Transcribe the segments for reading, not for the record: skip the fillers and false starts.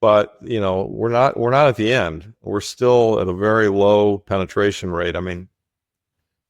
but we're not at the end. We're still at a very low penetration rate. I mean,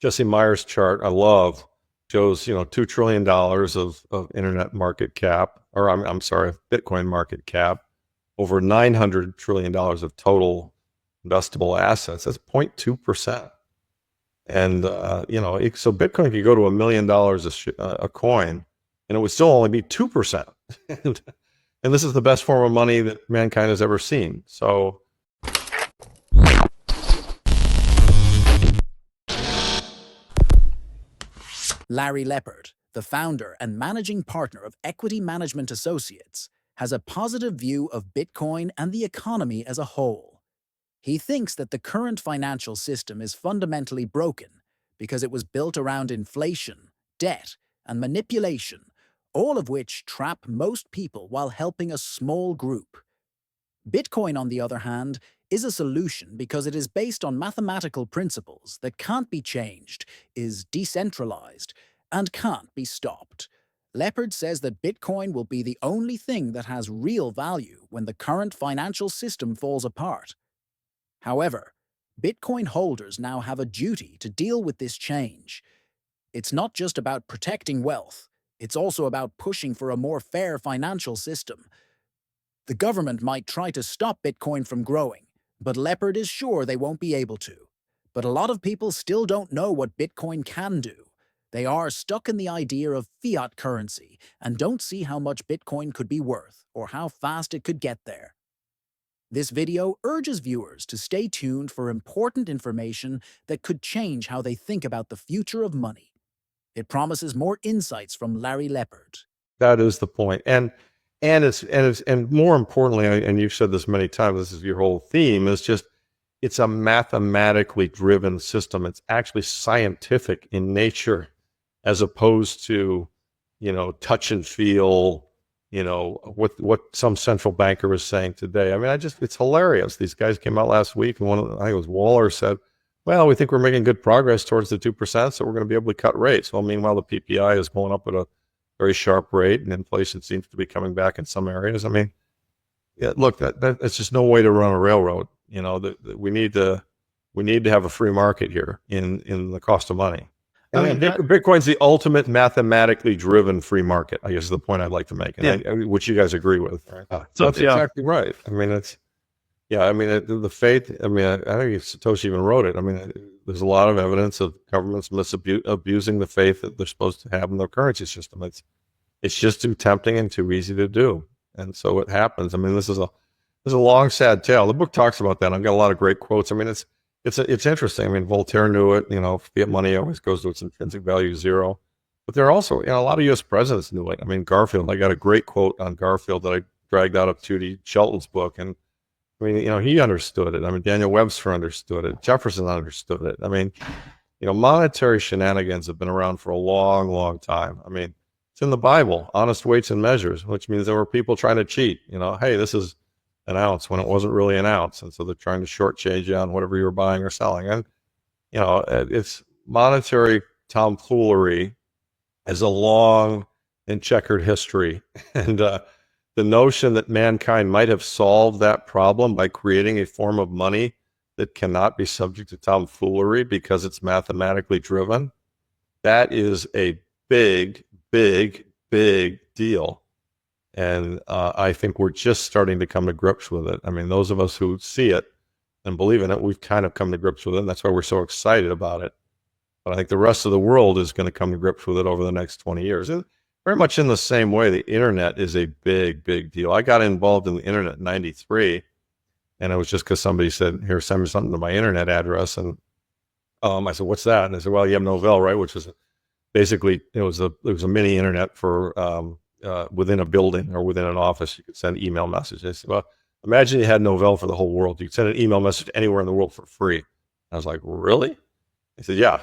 Jesse Meyer's chart I love shows $2 trillion of internet market cap, or I'm sorry, Bitcoin market cap, over $900 trillion of total investable assets. That's 0.2%. And so Bitcoin could go to $1 million a coin, and it would still only be 2%. And this is the best form of money that mankind has ever seen. So Larry Lepard, the founder and managing partner of Equity Management Associates, has a positive view of Bitcoin and the economy as a whole. He thinks that the current financial system is fundamentally broken because it was built around inflation, debt, and manipulation, all of which trap most people while helping a small group. Bitcoin, on the other hand, is a solution because it is based on mathematical principles that can't be changed, is decentralized, and can't be stopped. Lepard says that Bitcoin will be the only thing that has real value when the current financial system falls apart. However, Bitcoin holders now have a duty to deal with this change. It's not just about protecting wealth, it's also about pushing for a more fair financial system. The government might try to stop Bitcoin from growing, but Lepard is sure they won't be able to. But a lot of people still don't know what Bitcoin can do. They are stuck in the idea of fiat currency and don't see how much Bitcoin could be worth or how fast it could get there. This video urges viewers to stay tuned for important information that could change how they think about the future of money. It promises more insights from Larry Lepard. that is the point. And more importantly, and you've said this many times, this is your whole theme, is just it's a mathematically driven system. It's actually scientific in nature, as opposed to, touch and feel, what some central banker is saying today. I mean, it's hilarious. These guys came out last week, and I think it was Waller, said, well, we think we're making good progress towards the 2%, so we're going to be able to cut rates. Well, meanwhile, the PPI is going up at a very sharp rate, and inflation seems to be coming back in some areas. I mean, yeah, look, that's just no way to run a railroad. We need to have a free market here in the cost of money. I mean, Bitcoin's the ultimate mathematically driven free market, I guess is the point I'd like to make, and which you guys agree with. Right? That's exactly right. I mean, the faith, I think Satoshi even wrote it. I mean, there's a lot of evidence of governments abusing the faith that they're supposed to have in their currency system. It's just too tempting and too easy to do. And so it happens. I mean, this is a long, sad tale. The book talks about that. I've got a lot of great quotes. I mean, it's interesting. I mean, Voltaire knew it. Fiat money always goes to its intrinsic value zero. But there are also, a lot of U.S. presidents knew it. I mean, Garfield. I got a great quote on Garfield that I dragged out of Judy Shelton's book, and I mean, he understood it. I mean, Daniel Webster understood it. Jefferson understood it. I mean, monetary shenanigans have been around for a long, long time. I mean, it's in the Bible, honest weights and measures, which means there were people trying to cheat. Hey, this is an ounce when it wasn't really an ounce. And so they're trying to shortchange you on whatever you're buying or selling. And, it's monetary tomfoolery has a long and checkered history. And the notion that mankind might have solved that problem by creating a form of money that cannot be subject to tomfoolery because it's mathematically driven, that is a big, big, big deal. And I think we're just starting to come to grips with it. I mean, those of us who see it and believe in it, we've kind of come to grips with it. And that's why we're so excited about it. But I think the rest of the world is going to come to grips with it over the next 20 years. And very much in the same way, the internet is a big, big deal. I got involved in the internet in 93, and it was just because somebody said, here, send me something to my internet address. And I said, what's that? And they said, well, you have Novell, right? Which was basically, it was a mini internet for within a building or within an office. You could send email messages. I said, well, imagine you had Novell for the whole world. You could send an email message anywhere in the world for free. I was like, really? He said, yeah.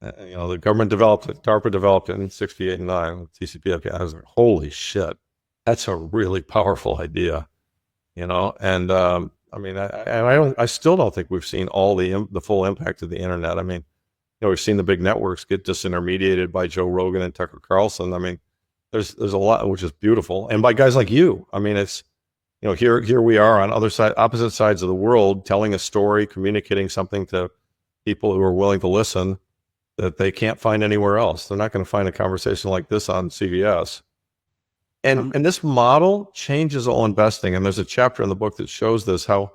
The government developed it. DARPA developed it in 68 and 9 with TCP/IP. I was like, holy shit, that's a really powerful idea, And I still don't think we've seen all the full impact of the internet. I mean, we've seen the big networks get disintermediated by Joe Rogan and Tucker Carlson. I mean, there's a lot, which is beautiful, and by guys like you. I mean, it's here we are on opposite sides of the world, telling a story, communicating something to people who are willing to listen that they can't find anywhere else. They're not going to find a conversation like this on CBS. And this model changes all investing. And there's a chapter in the book that shows this, how,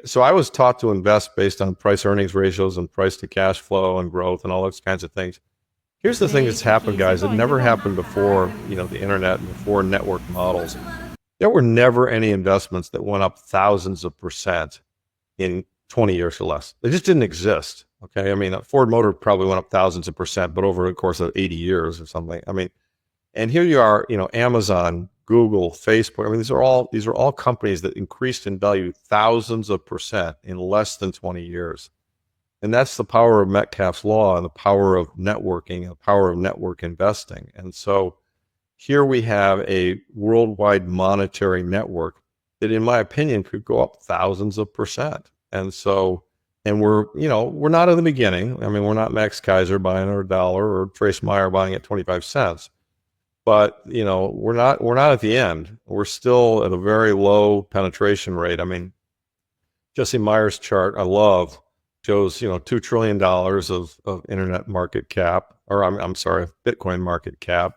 so I was taught to invest based on price earnings ratios and price to cash flow and growth and all those kinds of things. Here's the thing that's happened, guys. It never happened before, the internet and before network models. There were never any investments that went up thousands of percent in 20 years or less. They just didn't exist. Okay. Ford Motor probably went up thousands of percent, but over the course of 80 years or something. And here you are, Amazon, Google, Facebook. These are all companies that increased in value thousands of percent in less than 20 years. And that's the power of Metcalfe's law and the power of networking and the power of network investing. And so here we have a worldwide monetary network that, in my opinion, could go up thousands of percent. And so, and we're not at the beginning. We're not Max Kaiser buying our dollar or Trace Meyer buying at 25 cents. But, we're not at the end. We're still at a very low penetration rate. Jesse Meyer's chart I love shows, $2 trillion of internet market cap, or I'm sorry, Bitcoin market cap,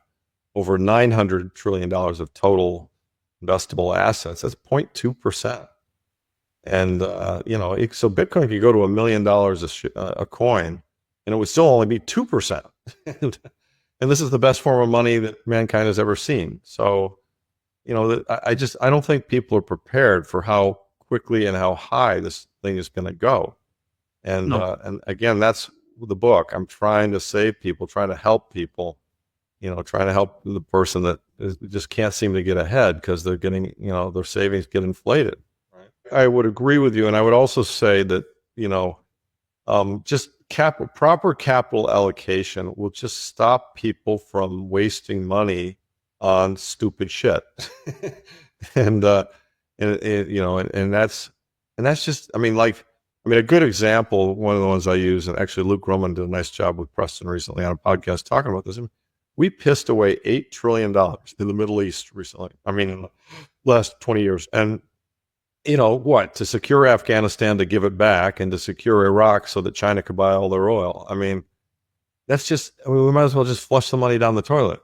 over $900 trillion of total investable assets. That's 0.2%. And, so Bitcoin could go to $1 million a coin, and it would still only be 2%. And this is the best form of money that mankind has ever seen. So, I don't think people are prepared for how quickly and how high this thing is going to go. And No. And again, that's the book. I'm trying to save people, trying to help people, trying to help the person that just can't seem to get ahead because they're getting, their savings get inflated. Right. I would agree with you. And I would also say that, just proper capital allocation will just stop people from wasting money on stupid shit. and that's just, a good example, one of the ones I use, and actually Luke Roman did a nice job with Preston recently on a podcast talking about this. We pissed away $8 trillion in the Middle East recently. In the last 20 years. And, to secure Afghanistan, to give it back, and to secure Iraq so that China could buy all their oil. That's just, we might as well just flush the money down the toilet.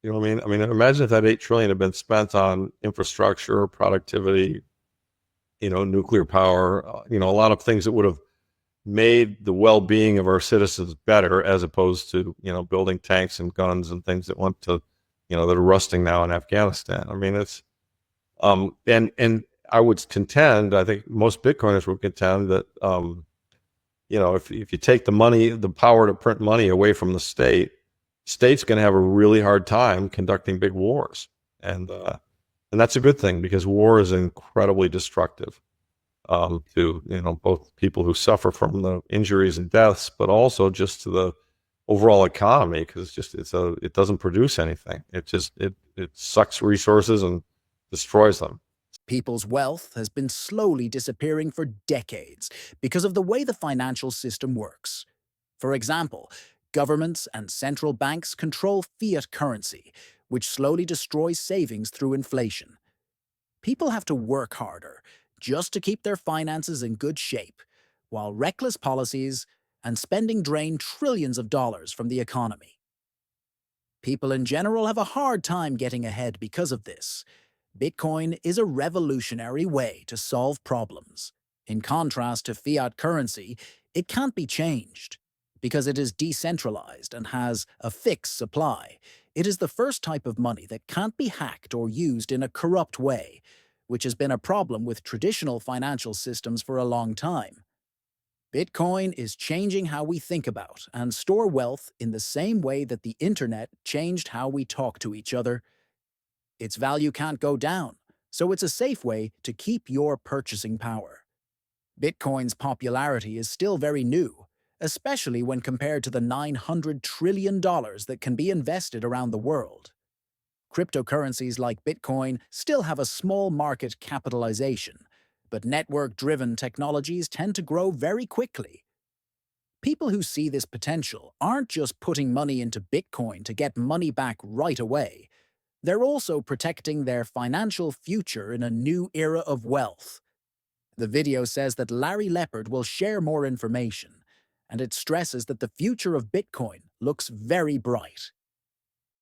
You know what I mean? Imagine if that $8 trillion had been spent on infrastructure, productivity, nuclear power, a lot of things that would have made the well-being of our citizens better, as opposed to, building tanks and guns and things that went to, that are rusting now in Afghanistan. It's, and I would contend, I think most Bitcoiners would contend that, if you take the money, the power to print money away from the state's going to have a really hard time conducting big wars. And that's a good thing, because war is incredibly destructive to, both people who suffer from the injuries and deaths, but also just to the overall economy, because it doesn't produce anything. It sucks resources and destroys them. People's wealth has been slowly disappearing for decades because of the way the financial system works. For example, governments and central banks control fiat currency, which slowly destroys savings through inflation. People have to work harder just to keep their finances in good shape, while reckless policies and spending drain trillions of dollars from the economy. People in general have a hard time getting ahead because of this. Bitcoin is a revolutionary way to solve problems. In contrast to fiat currency, it can't be changed. Because it is decentralized and has a fixed supply, it is the first type of money that can't be hacked or used in a corrupt way, which has been a problem with traditional financial systems for a long time. Bitcoin is changing how we think about and store wealth in the same way that the internet changed how we talk to each other. Its value can't go down, so it's a safe way to keep your purchasing power. Bitcoin's popularity is still very new, especially when compared to the $900 trillion that can be invested around the world. Cryptocurrencies like Bitcoin still have a small market capitalization, but network-driven technologies tend to grow very quickly. People who see this potential aren't just putting money into Bitcoin to get money back right away. They're also protecting their financial future in a new era of wealth. The video says that Larry Lepard will share more information, and it stresses that the future of Bitcoin looks very bright.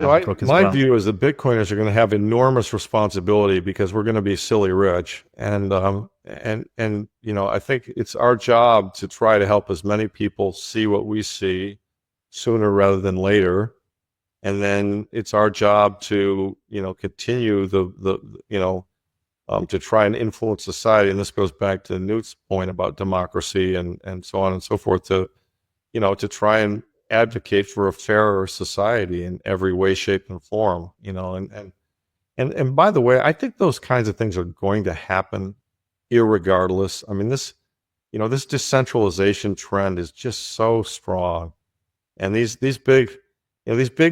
So my view is that Bitcoiners are going to have enormous responsibility because we're going to be silly rich, and I think it's our job to try to help as many people see what we see sooner rather than later, and then it's our job to continue to try and influence society. And this goes back to Newt's point about democracy and so on and so forth, to try and advocate for a fairer society in every way, shape, and form. And by the way, I think those kinds of things are going to happen irregardless. I mean, this decentralization trend is just so strong, and these big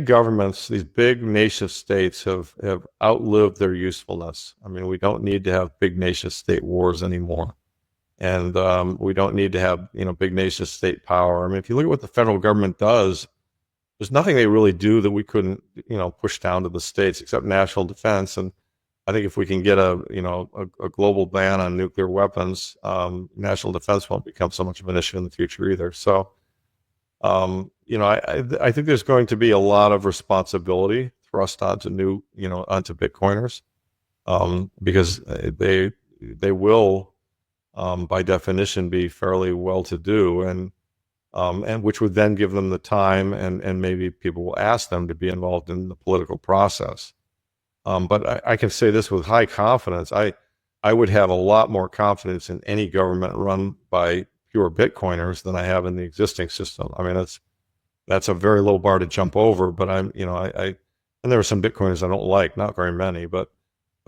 governments, these big nation states have outlived their usefulness. I mean, we don't need to have big nation state wars anymore. And we don't need to have big nation state power. I mean, if you look at what the federal government does, there's nothing they really do that we couldn't push down to the states except national defense. And I think if we can get a global ban on nuclear weapons, national defense won't become so much of an issue in the future either. So I think there's going to be a lot of responsibility thrust onto onto Bitcoiners, because they will, by definition, be fairly well-to-do, and which would then give them the time, and maybe people will ask them to be involved in the political process. But I can say this with high confidence: I would have a lot more confidence in any government run by pure Bitcoiners than I have in the existing system. I mean, that's a very low bar to jump over. But and there are some Bitcoiners I don't like, not very many, but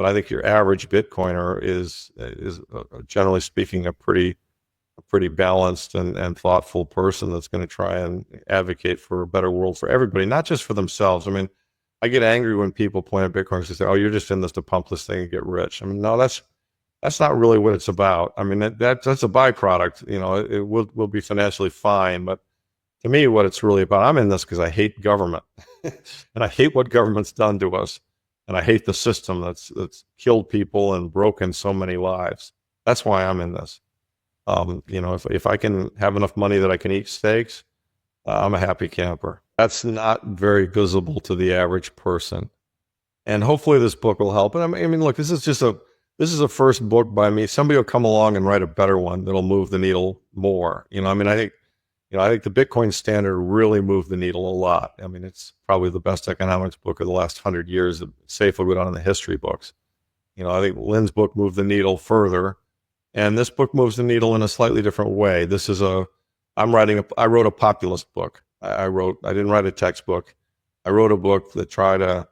I think your average Bitcoiner is generally speaking a pretty balanced and thoughtful person that's going to try and advocate for a better world for everybody, not just for themselves. I mean, I get angry when people point at Bitcoiners and say, "Oh, you're just in this to pump this thing and get rich." I mean, no, that's not really what it's about. I mean, that's a byproduct. It will be financially fine, but to me, what it's really about, I'm in this because I hate government, and I hate what government's done to us, and I hate the system that's killed people and broken so many lives. That's why I'm in this. If I can have enough money that I can eat steaks, I'm a happy camper. That's not very visible to the average person, and hopefully this book will help. And I mean, look, this is a first book by me. Somebody will come along and write a better one that'll move the needle more. I mean, I think the Bitcoin Standard really moved the needle a lot. I mean, it's probably the best economics book of the last 100 years. It's safely go down in the history books. I think Lynn's book moved the needle further, and this book moves the needle in a slightly different way. I wrote a populist book. I didn't write a textbook. I wrote a book that tried to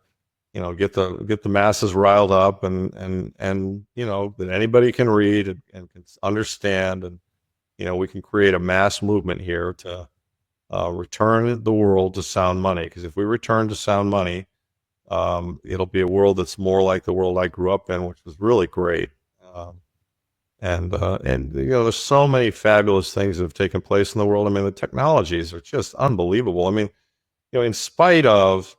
get the masses riled up, and that anybody can read and can understand, and we can create a mass movement here to return the world to sound money. Because if we return to sound money, it'll be a world that's more like the world I grew up in, which was really great. And there's so many fabulous things that have taken place in the world. I mean, the technologies are just unbelievable. I mean, in spite of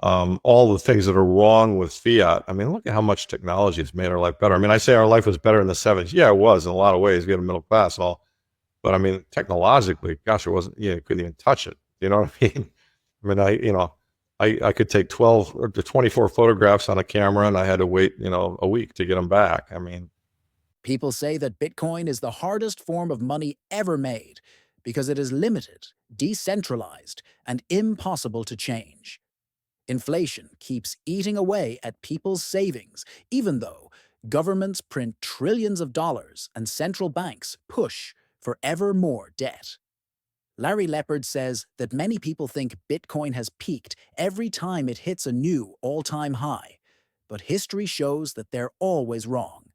all the things that are wrong with fiat, I mean, look at how much technology has made our life better. I mean, I say our life was better in the 70s. Yeah, it was in a lot of ways. We had a middle class and all. But I mean, technologically, gosh, it wasn't, you couldn't even touch it. You know what I mean? I mean, I could take 12 or 24 photographs on a camera, and I had to wait, a week to get them back. I mean, People say that Bitcoin is the hardest form of money ever made because it is limited, decentralized, and impossible to change. Inflation keeps eating away at people's savings, even though governments print trillions of dollars and central banks push for ever more debt. Larry Lepard says that many people think Bitcoin has peaked every time it hits a new all-time high, but history shows that they're always wrong.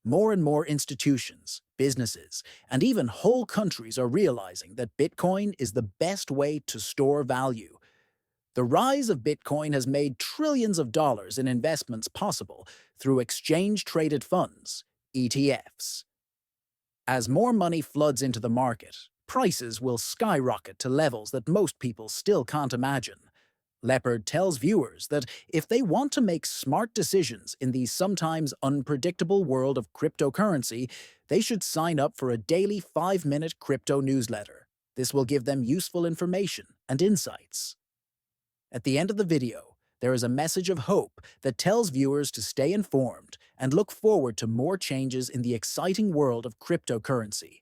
More and more institutions, businesses, and even whole countries are realizing that Bitcoin is the best way to store value. The rise of Bitcoin has made trillions of dollars in investments possible through exchange-traded funds, ETFs. As more money floods into the market, prices will skyrocket to levels that most people still can't imagine. Lepard tells viewers that if they want to make smart decisions in the sometimes unpredictable world of cryptocurrency, they should sign up for a daily 5-minute crypto newsletter. This will give them useful information and insights. At the end of the video, there is a message of hope that tells viewers to stay informed and look forward to more changes in the exciting world of cryptocurrency.